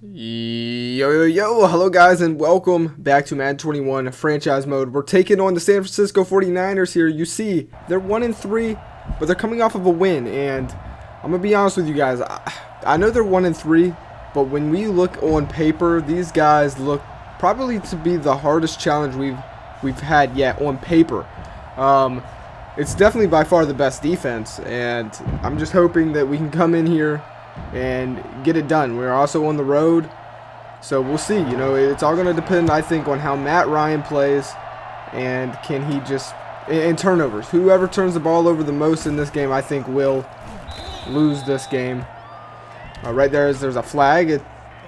Yo, hello guys, and welcome back to Madden 21 franchise mode. We're taking on the San Francisco 49ers here. You see, they're 1-3, but they're coming off of a win, and I'm going to be honest with you guys. I know they're 1-3, but when we look on paper, these guys look probably to be the hardest challenge we've had yet on paper. It's definitely by far the best defense, and I'm just hoping that we can come in here and get it done. We're also on the road, so we'll see. You know, it's all going to depend, I think, on how Matt Ryan plays, and can he just, and turnovers. Whoever turns the ball over the most in this game, I think, will lose this game. Right there's a flag. It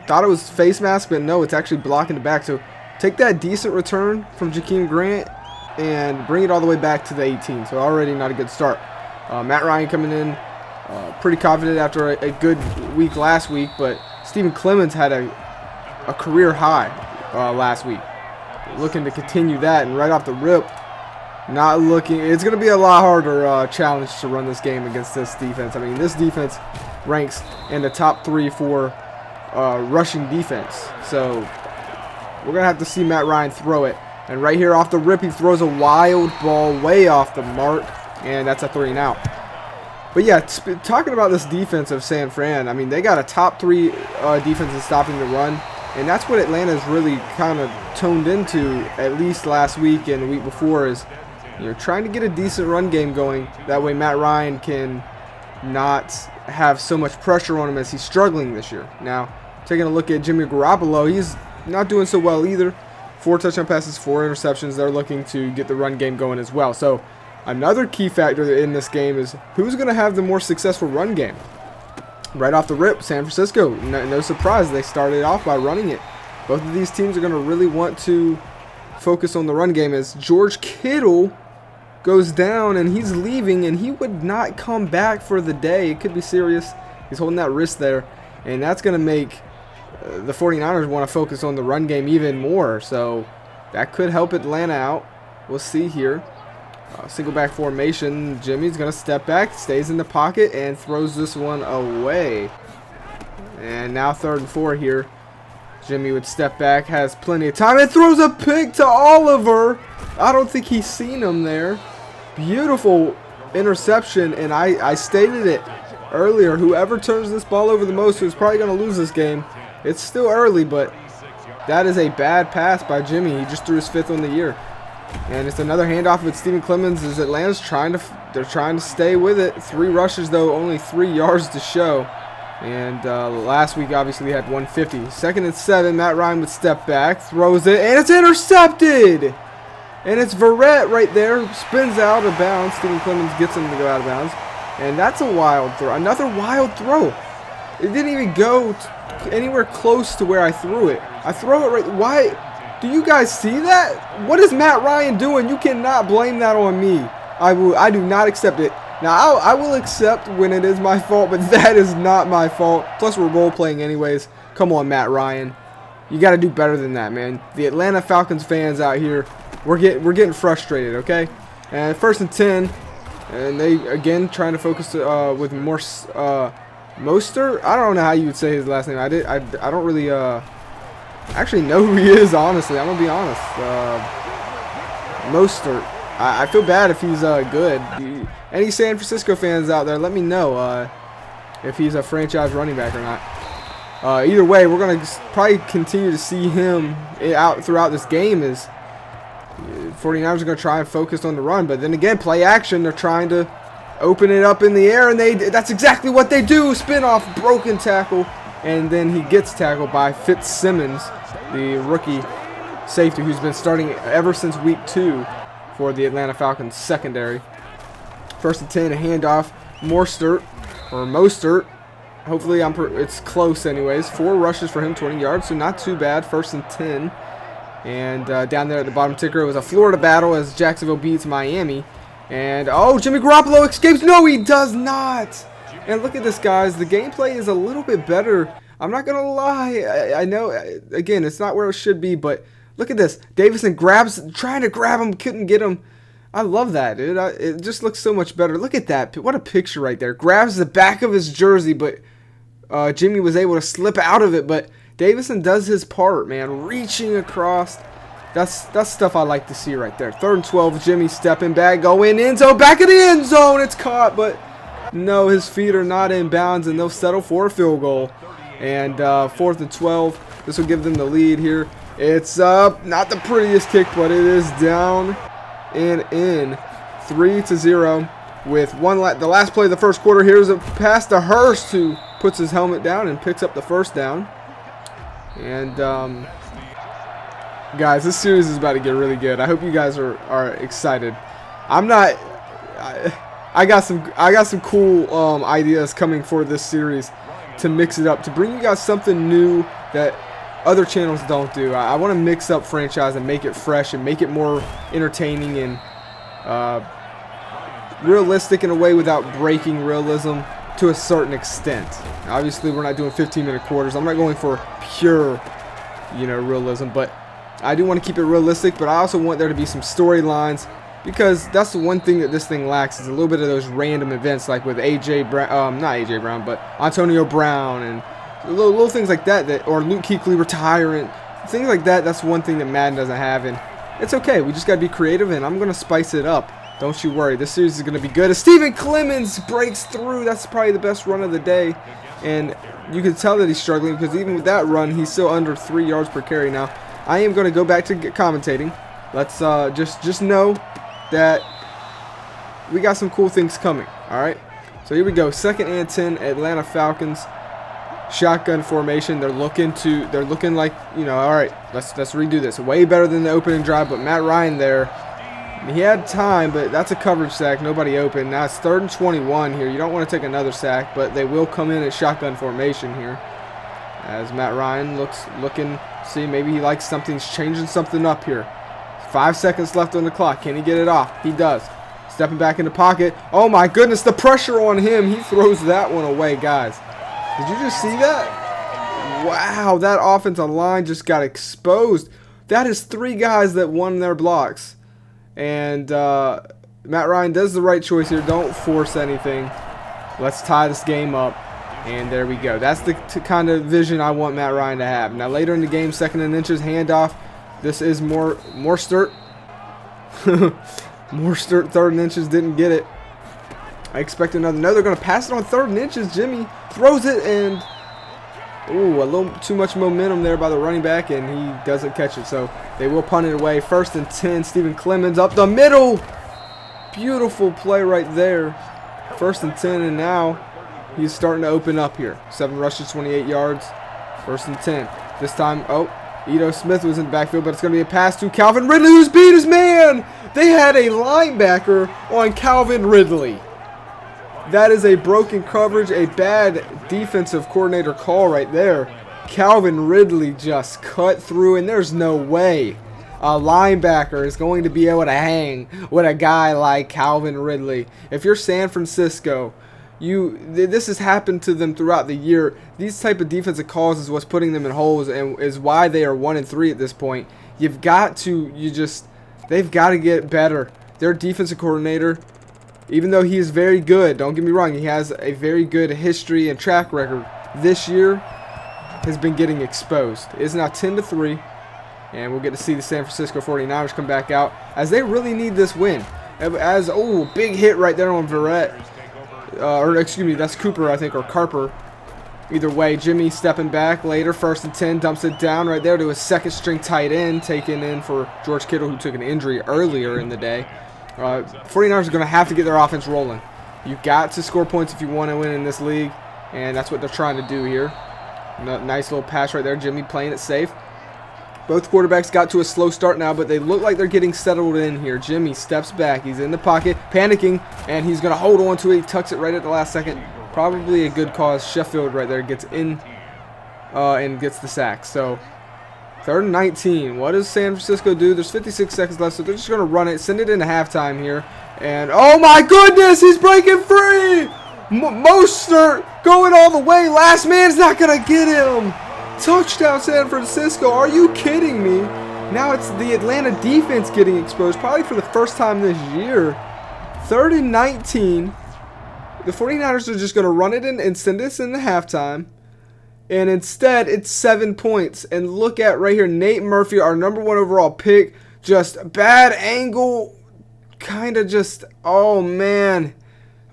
thought it was face mask, but no, it's actually blocking the back. So take that decent return from Jakeem Grant and bring it all the way back to the 18. So already not a good start. Matt Ryan coming in pretty confident after a good week last week, but Stephen Clemens had a career high last week. Looking to continue that, and right off the rip, not looking. It's going to be a lot harder challenge to run this game against this defense. I mean, this defense ranks in the top 3 for rushing defense. So we're going to have to see Matt Ryan throw it. And right here off the rip, he throws a wild ball way off the mark, and that's a 3-and-out. But yeah, talking about this defense of San Fran, I mean, they got a top 3 defense in stopping the run, and that's what Atlanta's really kind of toned into, at least last week and the week before, is, you know, trying to get a decent run game going. That way Matt Ryan can not have so much pressure on him as he's struggling this year. Now, taking a look at Jimmy Garoppolo, he's not doing so well either. 4 touchdown passes, 4 interceptions. They're looking to get the run game going as well. So another key factor in this game is who's going to have the more successful run game. Right off the rip, San Francisco, no surprise, they started off by running it. Both of these teams are going to really want to focus on the run game, as George Kittle goes down and he's leaving, and he would not come back for the day. It could be serious. He's holding that wrist there, and that's going to make the 49ers want to focus on the run game even more. So that could help Atlanta out. We'll see here. Single back formation. Jimmy's going to step back, stays in the pocket, and throws this one away. And now 3rd and 4 here. Jimmy would step back, has plenty of time, and throws a pick to Oliver. I don't think he's seen him there. Beautiful interception, and I stated it earlier. Whoever turns this ball over the most is probably going to lose this game. It's still early, but that is a bad pass by Jimmy. He just threw his 5th on the year. And it's another handoff with Stephen Clemens, as Atlanta's trying to stay with it. 3 rushes, though, only 3 yards to show. And last week, obviously, we had 150. 2nd and 7, Matt Ryan would step back, throws it, and it's intercepted! And it's Verrett right there, spins out of bounds. Stephen Clemens gets him to go out of bounds. And that's a wild throw. Another wild throw. It didn't even go anywhere close to where I threw it. I throw it right. Why? Do you guys see that? What is Matt Ryan doing? You cannot blame that on me. I do not accept it. Now, I will accept when it is my fault, but that is not my fault. Plus, we're role-playing anyways. Come on, Matt Ryan. You got to do better than that, man. The Atlanta Falcons fans out here, we're getting frustrated, okay? And 1st and 10, and they, again, trying to focus with more Mostert. I don't know how you would say his last name. I don't really actually know who he is, honestly. I'm gonna be honest. Mostert. I feel bad if he's good. Any San Francisco fans out there, let me know if he's a franchise running back or not. Either way, we're gonna probably continue to see him out throughout this game. As 49ers are gonna try and focus on the run, but then again, play action. They're trying to open it up in the air, and that's exactly what they do. Spin off, broken tackle. And then he gets tackled by Fitzsimmons, the rookie safety who's been starting ever since week 2 for the Atlanta Falcons secondary. 1st and 10, a handoff. Mostert. Hopefully it's close anyways. 4 rushes for him, 20 yards, so not too bad. 1st and 10. And down there at the bottom ticker, it was a Florida battle as Jacksonville beats Miami. And, oh, Jimmy Garoppolo escapes. No, he does not. And look at this, guys. The gameplay is a little bit better. I'm not going to lie. I know, again, it's not where it should be, but look at this. Davison trying to grab him, couldn't get him. I love that, dude. It just looks so much better. Look at that. What a picture right there. Grabs the back of his jersey, but Jimmy was able to slip out of it, but Davison does his part, man, reaching across. That's stuff I like to see right there. 3rd and 12, Jimmy stepping back, going in zone, back of the end zone. It's caught, but no, his feet are not in bounds, and they'll settle for a field goal. And 4th and 12, this will give them the lead here. It's up, not the prettiest kick, but it is down and in. 3-0 with the last play of the first quarter. Here's a pass to Hurst, who puts his helmet down and picks up the first down. And guys, this series is about to get really good. I hope you guys are excited. I'm not. I got some cool ideas coming for this series to mix it up, to bring you guys something new that other channels don't do. I want to mix up franchise and make it fresh and make it more entertaining and realistic in a way without breaking realism to a certain extent. Obviously, we're not doing 15-minute quarters. I'm not going for pure, realism, but I do want to keep it realistic, but I also want there to be some storylines, because that's the one thing that this thing lacks, is a little bit of those random events, like with AJ Brown, not AJ Brown, but Antonio Brown, and little things like that, or Luke Kuechly retiring, things like that. That's one thing that Madden doesn't have, and it's okay. We just got to be creative, and I'm going to spice it up. Don't you worry. This series is going to be good. As Steven Clemens breaks through, that's probably the best run of the day, and you can tell that he's struggling, because even with that run, he's still under 3 yards per carry. Now, I am going to go back to commentating. Let's just know that we got some cool things coming. All right, so here we go. 2nd and 10, Atlanta Falcons, shotgun formation. They're looking like, all right, let's redo this. Way better than the opening drive, but Matt Ryan there, he had time, but that's a coverage sack. Nobody open. Now it's 3rd and 21 here. You don't want to take another sack, but they will come in at shotgun formation here, as Matt Ryan looking. See, maybe he likes something. He's changing something up here. 5 seconds left on the clock. Can he get it off? He does. Stepping back in the pocket. Oh my goodness, the pressure on him. He throws that one away, guys. Did you just see that? Wow, that offensive line just got exposed. That is 3 guys that won their blocks. And Matt Ryan does the right choice here. Don't force anything. Let's tie this game up. And there we go. That's the kind of vision I want Matt Ryan to have. Now later in the game, 2nd and inches, handoff. This is more Sturt. More Sturt, 3rd and inches, didn't get it. I expect another. No, they're going to pass it on 3rd and inches. Jimmy throws it, and ooh, a little too much momentum there by the running back, and he doesn't catch it. So they will punt it away. 1st and 10, Steven Clemens up the middle. Beautiful play right there. 1st and 10, and now he's starting to open up here. 7 rushes, 28 yards. 1st and 10. This time, Ito Smith was in the backfield, but it's going to be a pass to Calvin Ridley, who's beat his man. They had a linebacker on Calvin Ridley. That is a broken coverage, a bad defensive coordinator call right there. Calvin Ridley just cut through, and there's no way a linebacker is going to be able to hang with a guy like Calvin Ridley. If you're San Francisco, this has happened to them throughout the year. These type of defensive calls is what's putting them in holes, and is why they are 1-3 at this point. They've got to get better. Their defensive coordinator, even though he is very good, don't get me wrong, he has a very good history and track record, this year has been getting exposed. It's now 10-3, and we'll get to see the San Francisco 49ers come back out, as they really need this win. Big hit right there on Verrett. Or excuse me, that's Cooper, I think, or Carper. Either way, Jimmy stepping back later. 1st and 10, dumps it down right there to his 2nd string tight end, taken in for George Kittle, who took an injury earlier in the day. 49ers are going to have to get their offense rolling. You've got to score points if you want to win in this league, and that's what they're trying to do here. Nice little pass right there. Jimmy playing it safe. Both quarterbacks got to a slow start now, but they look like they're getting settled in here. Jimmy steps back. He's in the pocket, panicking, and he's going to hold on to it. He tucks it right at the last second. Probably a good cause. Sheffield right there gets in and gets the sack. So 3rd and 19. What does San Francisco do? There's 56 seconds left, so they're just going to run it, send it into halftime here. And oh my goodness, he's breaking free! Mostert going all the way. Last man's not going to get him. Touchdown San Francisco. Are you kidding me? Now it's the Atlanta defense getting exposed, probably for the first time this year. 3rd and 19. The 49ers are just going to run it in and send us into halftime. And instead, it's 7 points. And look at right here, Nate Murphy, our #1 overall pick. Just bad angle. Kind of just, oh man.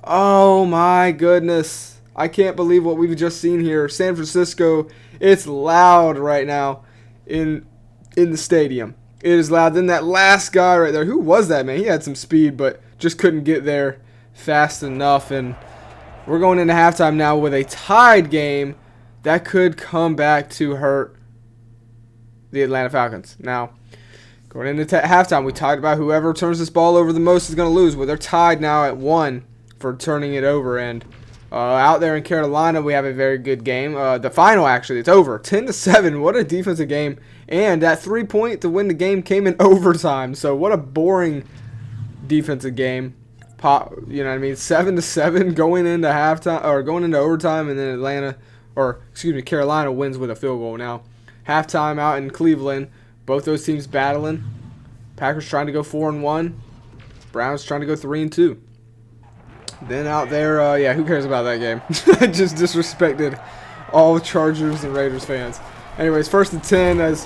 Oh my goodness. I can't believe what we've just seen here. San Francisco, it's loud right now in the stadium. It is loud. Then that last guy right there, who was that, man? He had some speed, but just couldn't get there fast enough. And we're going into halftime now with a tied game that could come back to hurt the Atlanta Falcons. Now, going into halftime, we talked about whoever turns this ball over the most is going to lose. Well, they're tied now at 1 for turning it over. And out there in Carolina, we have a very good game. The final, actually, it's over. 10-7. What a defensive game. And that 3-point to win the game came in overtime. So what a boring defensive game. You know what I mean? 7-7 going into halftime or going into overtime, and then Carolina wins with a field goal. Now, halftime out in Cleveland, both those teams battling. Packers trying to go 4-1. Browns trying to go 3-2. Then out there, yeah, who cares about that game? I just disrespected all Chargers and Raiders fans. Anyways, 1st and 10 as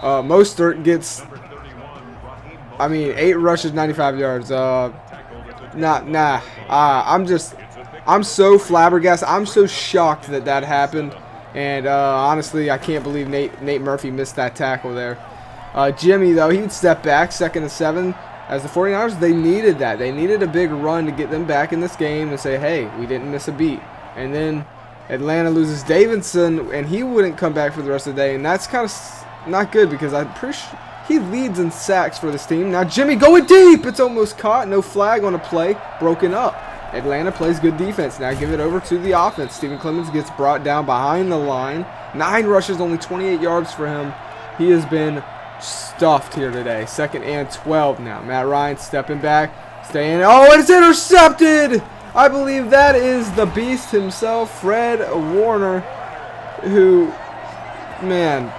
Mostert gets, 8 rushes, 95 yards. I'm so flabbergasted. I'm so shocked that happened. And honestly, I can't believe Nate Murphy missed that tackle there. Jimmy, though, he would step back, 2nd and 7. As the 49ers, they needed that. They needed a big run to get them back in this game and say, hey, we didn't miss a beat. And then Atlanta loses Davidson, and he wouldn't come back for the rest of the day. And that's kind of not good because I'm pretty sure he leads in sacks for this team. Now Jimmy going deep. It's almost caught. No flag on the play. Broken up. Atlanta plays good defense. Now give it over to the offense. Steven Clemens gets brought down behind the line. 9 rushes, only 28 yards for him. He has been stuffed here today. 2nd and 12 now. Matt Ryan stepping back. Staying. Oh, it's intercepted! I believe that is the beast himself, Fred Warner, who, man,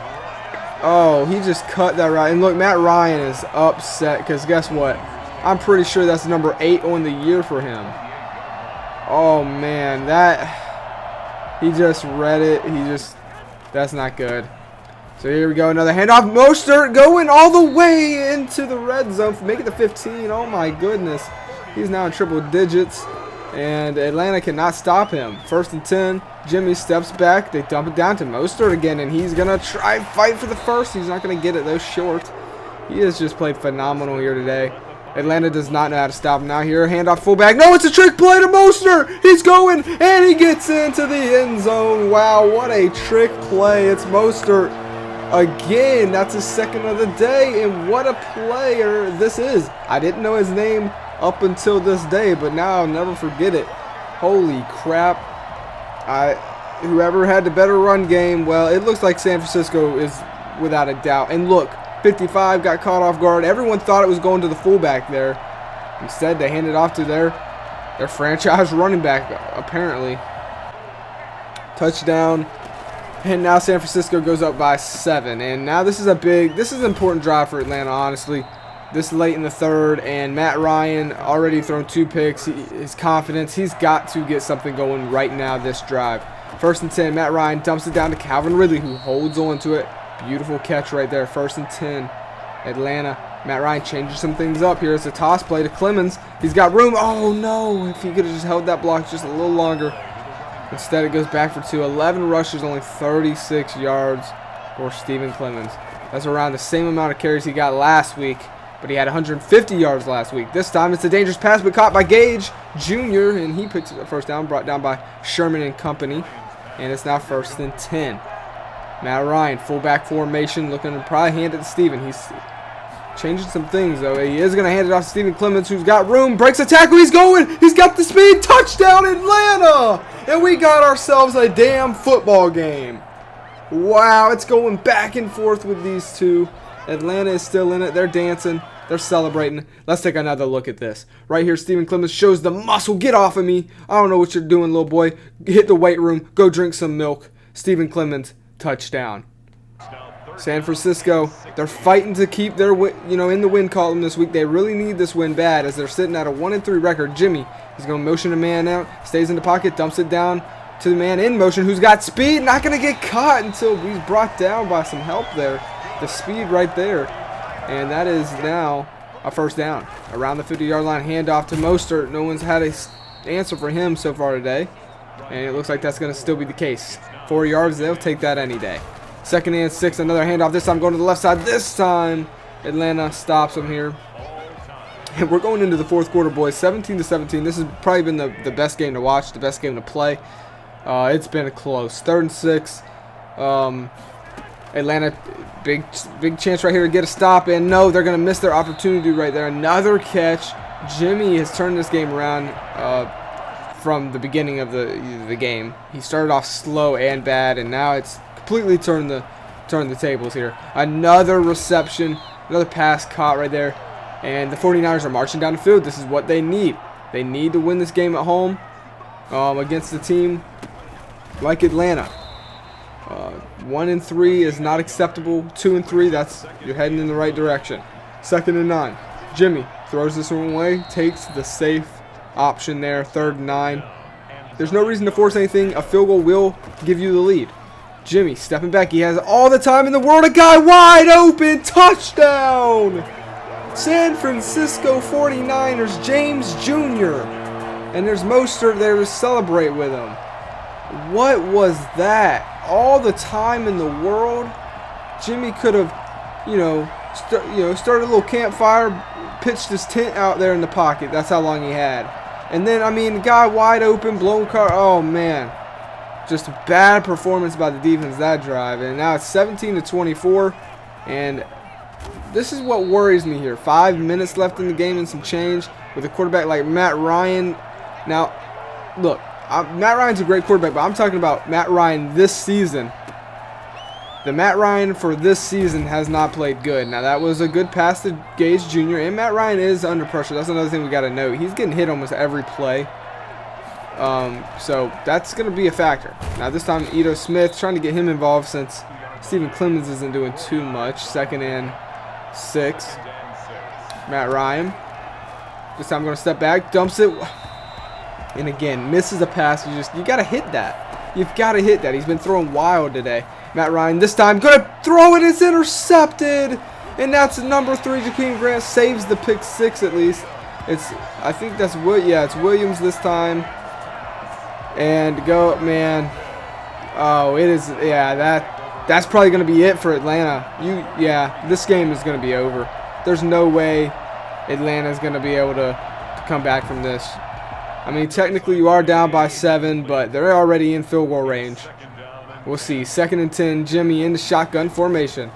oh, he just cut that right. And look, Matt Ryan is upset because guess what? I'm pretty sure that's number 8 on the year for him. Oh, man, he just read it. That's not good. So here we go, another handoff. Mostert going all the way into the red zone, making the 15. Oh my goodness. He's now in triple digits, and Atlanta cannot stop him. 1st and 10. Jimmy steps back. They dump it down to Mostert again, and he's going to try and fight for the first. He's not going to get it, though, short. He has just played phenomenal here today. Atlanta does not know how to stop him. Now here, handoff fullback. No, it's a trick play to Mostert. He's going, and he gets into the end zone. Wow, what a trick play. It's Mostert. Again, that's his 2nd of the day, and what a player this is. I didn't know his name up until this day, but now I'll never forget it. Holy crap. Whoever had the better run game, well, it looks like San Francisco is without a doubt. And look, 55 got caught off guard. Everyone thought it was going to the fullback there. Instead, they handed off to their franchise running back, apparently. Touchdown. And now San Francisco goes up by 7. And now this is an important drive for Atlanta, honestly. This late in the 3rd, and Matt Ryan already thrown 2 picks. His confidence, he's got to get something going right now this drive. 1st and 10, Matt Ryan dumps it down to Calvin Ridley, who holds on to it. Beautiful catch right there. 1st and 10, Atlanta. Matt Ryan changes some things up here. It's a toss play to Clemens. He's got room. Oh, no. If he could have just held that block just a little longer. Instead, it goes back for 2. 11 rushes, only 36 yards for Steven Clemens. That's around the same amount of carries he got last week, but he had 150 yards last week. This time, it's a dangerous pass, but caught by Gage Jr., and he picks up the 1st down, brought down by Sherman and company. And it's now 1st and 10. Matt Ryan, fullback formation, looking to probably hand it to Steven. He's changing some things, though. He is going to hand it off to Steven Clemens, who's got room, breaks a tackle, he's going, he's got the speed, touchdown Atlanta! And we got ourselves a damn football game. Wow, it's going back and forth with these two. Atlanta is still in it, they're dancing, they're celebrating. Let's take another look at this. Right here, Steven Clemens shows the muscle, get off of me. I don't know what you're doing, little boy. Hit the weight room, go drink some milk. Steven Clemens, touchdown. San Francisco, they're fighting to keep their in the win column this week. They really need this win bad as they're sitting at a 1-3 record. Jimmy, he's going to motion a man out, stays in the pocket, dumps it down to the man in motion who's got speed. Not going to get caught until he's brought down by some help there. The speed right there. And that is now a first down. Around the 50-yard line, handoff to Mostert. No one's had an answer for him so far today. And it looks like that's going to still be the case. 4 yards, they'll take that any day. 2nd and 6, another handoff. This time going to the left side. This time Atlanta stops him here. And we're going into the 4th quarter, boys. 17-17. This has probably been the best game to watch, the best game to play. It's been close. 3rd and 6. Atlanta, big chance right here to get a stop. And no, they're going to miss their opportunity right there. Another catch. Jimmy has turned this game around from the beginning of the game. He started off slow and bad, and now it's completely turned the tables here. Another reception, another pass caught right there. And the 49ers are marching down the field. This is what they need. They need to win this game at home against a team like Atlanta. 1 and 3 is not acceptable. 2 and 3, you're heading in the right direction. 2nd and 9. Jimmy throws this one away, takes the safe option there. 3rd and 9. There's no reason to force anything. A field goal will give you the lead. Jimmy stepping back. He has all the time in the world. A guy wide open. Touchdown! San Francisco 49ers, James Jr. And there's Mostert there to celebrate with him. What was that? All the time in the world. Jimmy could have, started a little campfire, pitched his tent out there in the pocket. That's how long he had. And then, I mean, guy wide open, blown car. Oh, man. Just a bad performance by the defense that drive. And now it's 17-24. And this is what worries me here. 5 minutes left in the game and some change with a quarterback like Matt Ryan. Now, look, Matt Ryan's a great quarterback, but I'm talking about Matt Ryan this season. The Matt Ryan for this season has not played good. Now, that was a good pass to Gage Jr., and Matt Ryan is under pressure. That's another thing we got to note. He's getting hit almost every play. So that's going to be a factor. Now, this time, Ito Smith trying to get him involved since Stephen Clemens isn't doing too much. 2nd and 6. Matt Ryan. This time, I'm going to step back, dumps it. And again, misses a pass. You got to hit that. You've got to hit that. He's been throwing wild today. Matt Ryan this time going to throw it. It's intercepted. And that's number 3. Jakeem Grant saves the pick 6 at least. I think that's it's Williams this time. And go, man. Oh, it is. Yeah, that's probably going to be it for Atlanta. This game is going to be over. There's no way Atlanta is going to be able to come back from this. I mean, technically you are down by 7, but they're already in field goal range. We'll see. 2nd and 10. Jimmy in the shotgun formation.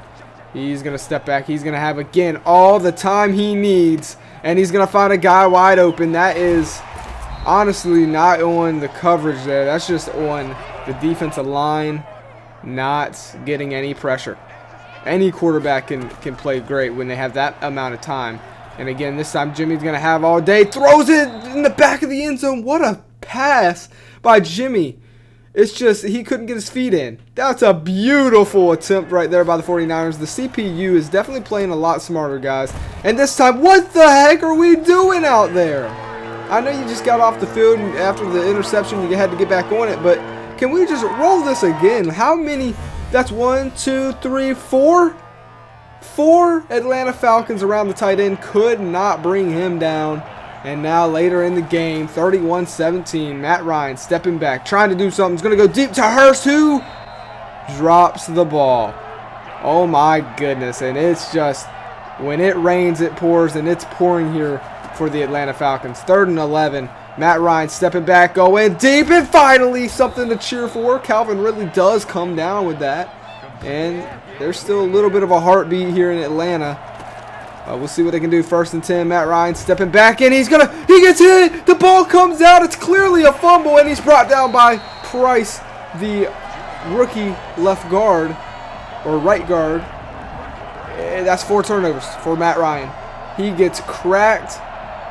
He's going to step back. He's going to have, again, all the time he needs. And he's going to find a guy wide open. That is honestly not on the coverage there. That's just on the defensive line not getting any pressure. Any quarterback can play great when they have that amount of time. And again, this time Jimmy's going to have all day. Throws it in the back of the end zone. What a pass by Jimmy. It's just he couldn't get his feet in. That's a beautiful attempt right there by the 49ers. The CPU is definitely playing a lot smarter, guys. And this time, what the heck are we doing out there? I know you just got off the field and after the interception. You had to get back on it. But can we just roll this again? How many? That's 1, 2, 3, 4. 4 Atlanta Falcons around the tight end could not bring him down. And now later in the game, 31-17, Matt Ryan stepping back, trying to do something. He's going to go deep to Hurst, who drops the ball. Oh my goodness. And it's just, when it rains, it pours, and it's pouring here for the Atlanta Falcons. 3rd and 11, Matt Ryan stepping back, going deep, and finally something to cheer for. Calvin Ridley does come down with that. And there's still a little bit of a heartbeat here in Atlanta. We'll see what they can do. 1st and 10. Matt Ryan stepping back, and he gets hit. The ball comes out. It's clearly a fumble, and he's brought down by Price, the rookie left guard or right guard. And that's 4 turnovers for Matt Ryan. He gets cracked.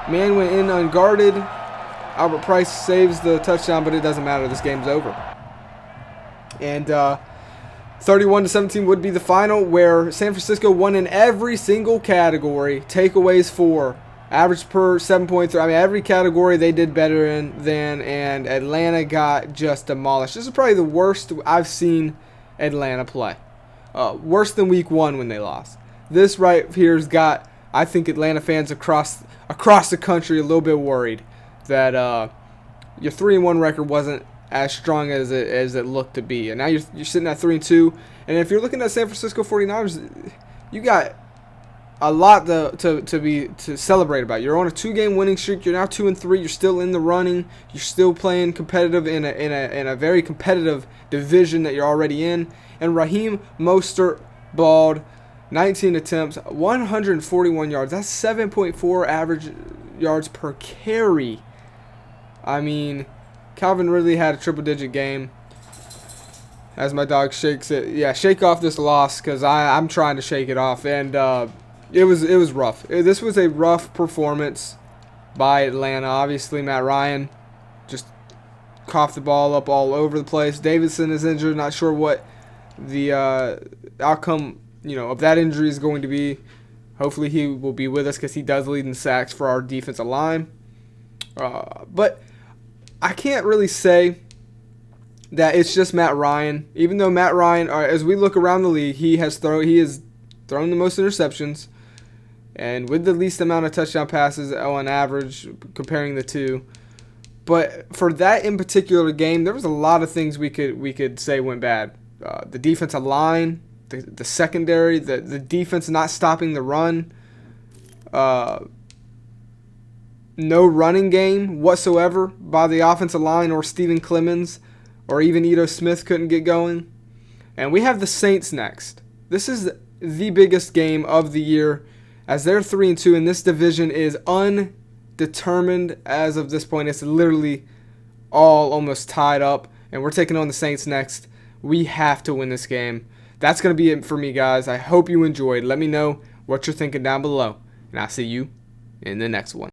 Man went in unguarded. Albert Price saves the touchdown, but it doesn't matter. This game's over. And 31-17 would be the final, where San Francisco won in every single category. Takeaways 4, Average per 7.3. I mean, every category they did better than, and Atlanta got just demolished. This is probably the worst I've seen Atlanta play. Worse than week 1 when they lost. This right here's got, I think, Atlanta fans across the country a little bit worried that your 3-1 record wasn't as strong as it looked to be, and now you're sitting at 3-2. And if you're looking at San Francisco 49ers, you got a lot to celebrate about. You're on a 2-game winning streak. You're now 2-3. You're still in the running. You're still playing competitive in a very competitive division that you're already in. And Raheem Mostert balled, 19 attempts, 141 yards. That's 7.4 average yards per carry. I mean, Calvin Ridley had a triple-digit game. As my dog shakes it, yeah, shake off this loss, because I'm trying to shake it off. And it was rough. This was a rough performance by Atlanta. Obviously, Matt Ryan just coughed the ball up all over the place. Davidson is injured. Not sure what the outcome, of that injury is going to be. Hopefully, he will be with us, because he does lead in sacks for our defensive line. But I can't really say that it's just Matt Ryan. Even though Matt Ryan, as we look around the league, he has thrown the most interceptions, and with the least amount of touchdown passes on average, comparing the two. But for that in particular game, there was a lot of things we could say went bad. The defensive line, the secondary, the defense not stopping the run, no running game whatsoever by the offensive line or Steven Clemens, or even Ito Smith couldn't get going. And we have the Saints next. This is the biggest game of the year, as they're 3-2, and this division is undetermined as of this point. It's literally all almost tied up, and we're taking on the Saints next. We have to win this game. That's going to be it for me, guys. I hope you enjoyed. Let me know what you're thinking down below, and I'll see you in the next one.